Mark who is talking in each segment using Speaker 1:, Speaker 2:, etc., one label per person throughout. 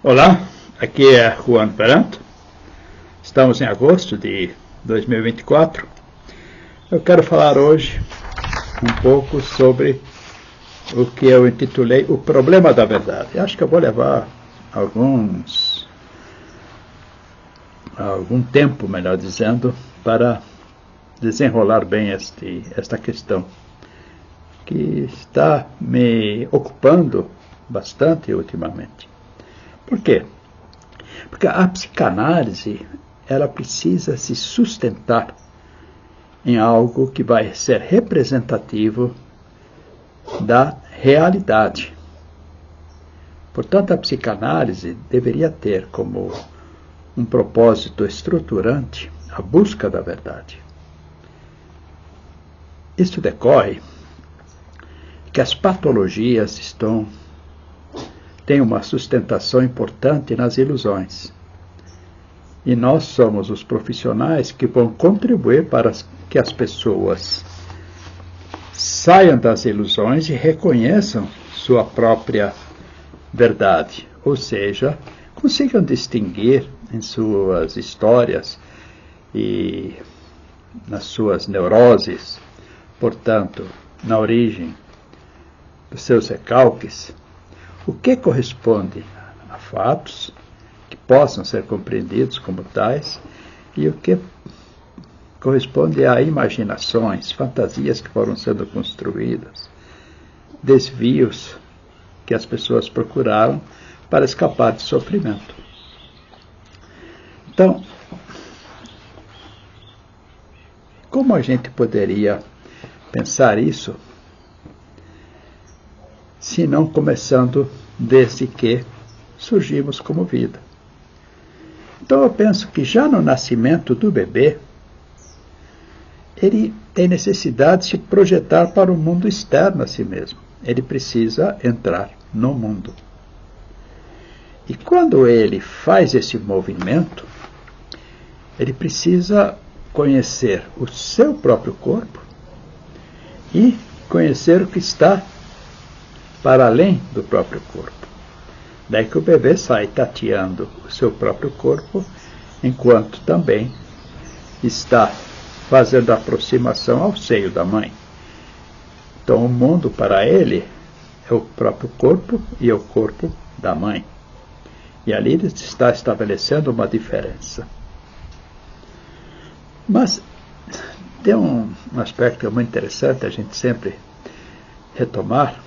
Speaker 1: Olá, aqui é Juan Peranto. Estamos em agosto de 2024. Eu quero falar hoje um pouco sobre o que eu intitulei O Problema da Verdade. Acho que eu vou levar algum tempo, melhor dizendo, para desenrolar bem esta questão, que está me ocupando bastante ultimamente. Por quê? Porque a psicanálise, ela precisa se sustentar em algo que vai ser representativo da realidade. Portanto, a psicanálise deveria ter como um propósito estruturante a busca da verdade. Isso decorre que as patologias têm uma sustentação importante nas ilusões. E nós somos os profissionais que vão contribuir para que as pessoas saiam das ilusões e reconheçam sua própria verdade, ou seja, consigam distinguir em suas histórias e nas suas neuroses, portanto, na origem dos seus recalques, o que corresponde a fatos que possam ser compreendidos como tais e o que corresponde a imaginações, fantasias que foram sendo construídas, desvios que as pessoas procuraram para escapar de sofrimento. Então, como a gente poderia pensar isso, se não começando desde que surgimos como vida? Então eu penso que já no nascimento do bebê, ele tem necessidade de se projetar para o mundo externo a si mesmo. Ele precisa entrar no mundo. E quando ele faz esse movimento, ele precisa conhecer o seu próprio corpo e conhecer o que está para além do próprio corpo. Daí que o bebê sai tateando o seu próprio corpo, enquanto também está fazendo a aproximação ao seio da mãe. Então o mundo para ele é o próprio corpo e o corpo da mãe. E ali ele está estabelecendo uma diferença. Mas tem um aspecto muito interessante a gente sempre retomar,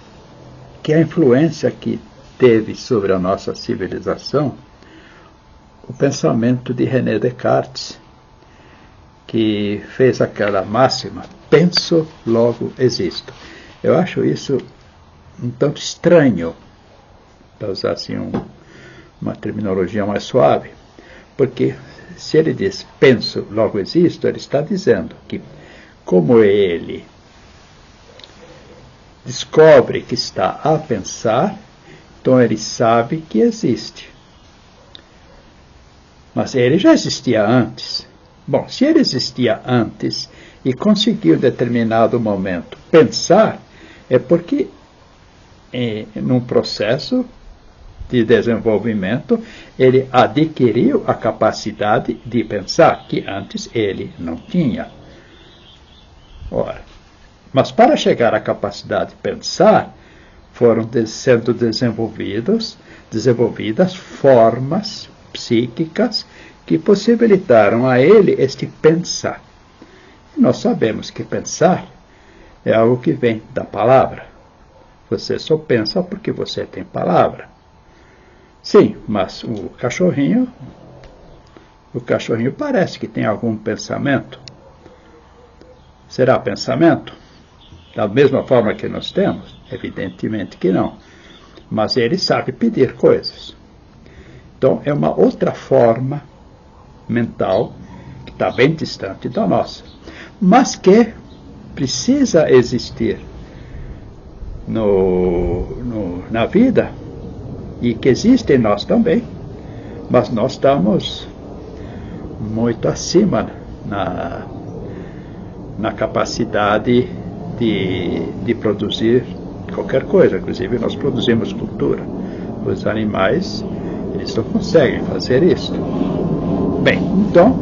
Speaker 1: que é a influência que teve sobre a nossa civilização o pensamento de René Descartes, que fez aquela máxima, penso, logo existo. Eu acho isso um tanto estranho, para usar assim uma terminologia mais suave, porque se ele diz penso, logo existo, ele está dizendo que, como ele descobre que está a pensar, então ele sabe que existe. Mas ele já existia antes. Bom, se ele existia antes e conseguiu em determinado momento pensar, é porque num processo de desenvolvimento ele adquiriu a capacidade de pensar, que antes ele não tinha. Ora, mas para chegar à capacidade de pensar, foram sendo desenvolvidas formas psíquicas que possibilitaram a ele este pensar. E nós sabemos que pensar é algo que vem da palavra. Você só pensa porque você tem palavra. Sim, mas o cachorrinho parece que tem algum pensamento. Será pensamento? Da mesma forma que nós temos? Evidentemente que não. Mas ele sabe pedir coisas. Então, é uma outra forma mental que está bem distante da nossa, mas que precisa existir na vida e que existe em nós também. Mas nós estamos muito acima na capacidade de produzir qualquer coisa. Inclusive nós produzimos cultura. Os animais Eles não conseguem fazer isso. Bem, então,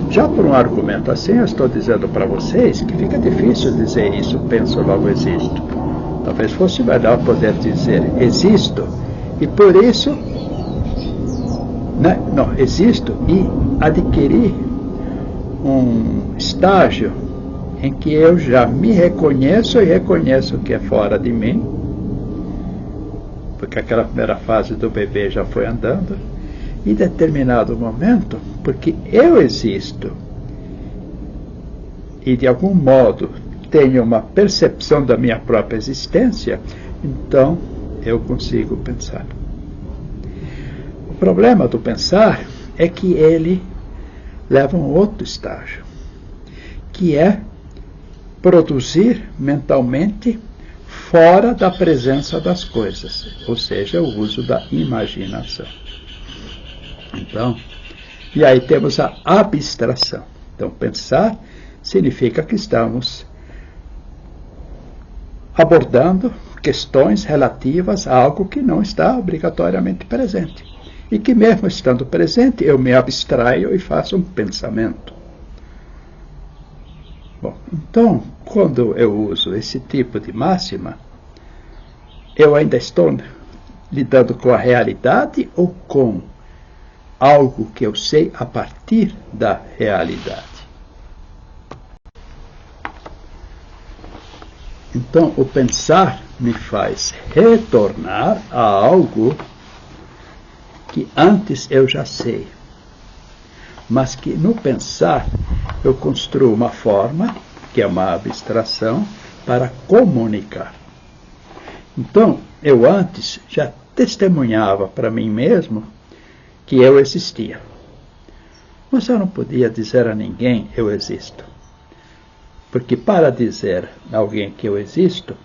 Speaker 1: já por um argumento assim, eu estou dizendo para vocês que fica difícil dizer isso, penso, logo existo. Talvez fosse melhor poder dizer existo, e por isso, né, não, existo e adquirir um estágio em que eu já me reconheço e reconheço que é fora de mim, porque aquela primeira fase do bebê já foi andando, e em determinado momento, porque eu existo e de algum modo tenho uma percepção da minha própria existência, então eu consigo pensar. O problema do pensar é que ele leva a um outro estágio, que é produzir mentalmente fora da presença das coisas, ou seja, o uso da imaginação. Então, e aí temos a abstração. Então, pensar significa que estamos abordando questões relativas a algo que não está obrigatoriamente presente. E que mesmo estando presente, eu me abstraio e faço um pensamento. Bom, então, quando eu uso esse tipo de máxima, eu ainda estou lidando com a realidade ou com algo que eu sei a partir da realidade? Então, o pensar me faz retornar a algo que antes eu já sei, mas que no pensar eu construo uma forma, que é uma abstração, para comunicar. Então, eu antes já testemunhava para mim mesmo que eu existia. Mas eu não podia dizer a ninguém eu existo. Porque para dizer a alguém que eu existo,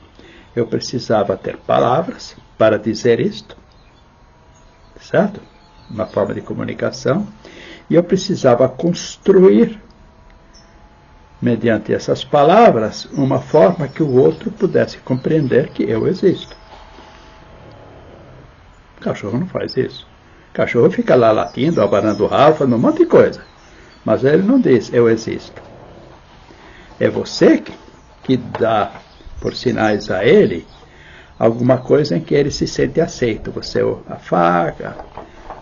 Speaker 1: eu precisava ter palavras para dizer isto, certo? Uma forma de comunicação. E eu precisava construir, mediante essas palavras, uma forma que o outro pudesse compreender que eu existo. O cachorro não faz isso. O cachorro fica lá latindo, abanando o rabo, fazendo um monte de coisa. Mas ele não diz, eu existo. É você que dá, por sinais a ele, alguma coisa em que ele se sente aceito. Você o afaga,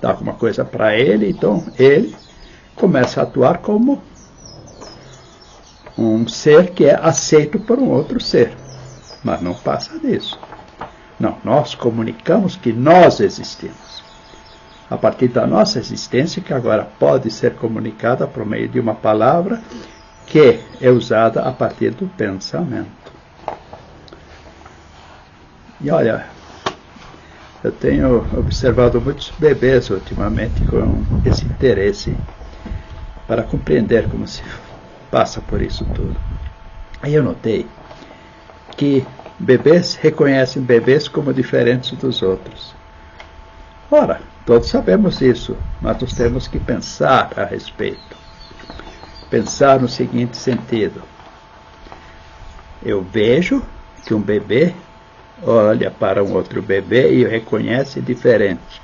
Speaker 1: dá alguma coisa para ele, então ele começa a atuar como um ser que é aceito por um outro ser. Mas não passa disso. Não, nós comunicamos que nós existimos. A partir da nossa existência, que agora pode ser comunicada por meio de uma palavra que é usada a partir do pensamento. E olha, eu tenho observado muitos bebês ultimamente com esse interesse para compreender como se passa por isso tudo. Aí eu notei que bebês reconhecem bebês como diferentes dos outros. Ora, todos sabemos isso, mas nós temos que pensar a respeito. Pensar no seguinte sentido: eu vejo que um bebê olha para um outro bebê e o reconhece diferente.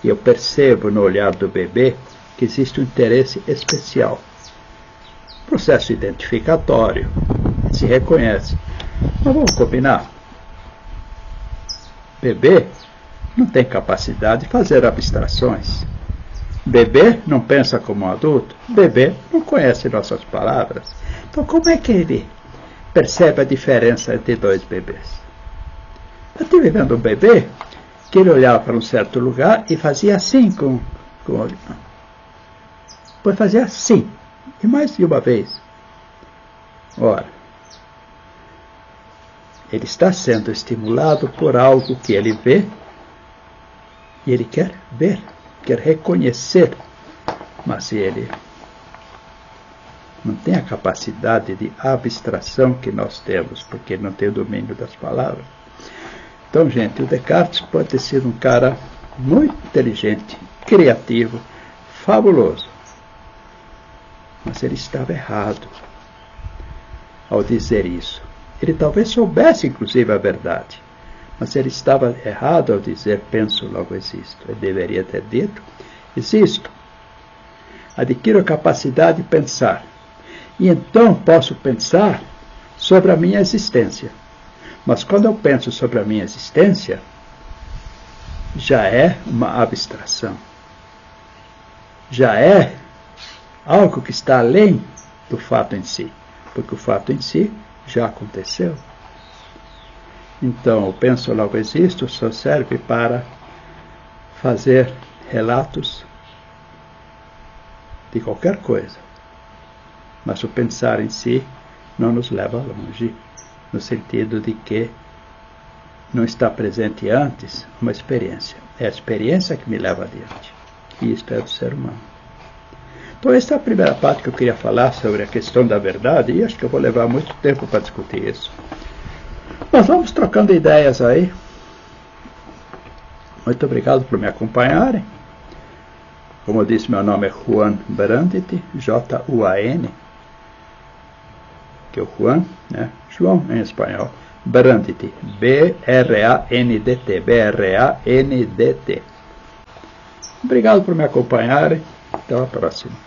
Speaker 1: E eu percebo no olhar do bebê que existe um interesse especial. Processo identificatório, se reconhece. Mas vamos combinar. Bebê não tem capacidade de fazer abstrações. Bebê não pensa como um adulto. Bebê não conhece nossas palavras. Então, como é que ele percebe a diferença entre dois bebês? Eu estive vendo um bebê que ele olhava para um certo lugar e fazia assim com o olho. Depois fazia assim. E mais de uma vez. Ora, ele está sendo estimulado por algo que ele vê e ele quer ver. Quer reconhecer, mas ele não tem a capacidade de abstração que nós temos, porque ele não tem o domínio das palavras. Então, gente, o Descartes pode ter sido um cara muito inteligente, criativo, fabuloso, mas ele estava errado ao dizer isso. Ele talvez soubesse, inclusive, a verdade, Mas ele estava errado ao dizer penso, logo existo. Ele deveria ter dito existo. Adquiro a capacidade de pensar. E então posso pensar sobre a minha existência. Mas quando eu penso sobre a minha existência, já é uma abstração. Já é algo que está além do fato em si. Porque o fato em si já aconteceu. Então, o penso logo existo só serve para fazer relatos de qualquer coisa. Mas o pensar em si não nos leva longe, no sentido de que não está presente antes uma experiência. É a experiência que me leva adiante. E isto é do ser humano. Então, esta é a primeira parte que eu queria falar sobre a questão da verdade, e acho que eu vou levar muito tempo para discutir isso. Nós vamos trocando ideias aí. Muito obrigado por me acompanharem. Como eu disse, meu nome é Juan Brandit, J-U-A-N, que é o Juan, né? João em espanhol. Brandit, B-R-A-N-D-T, B-R-A-N-D-T. Obrigado por me acompanharem. Até a próxima.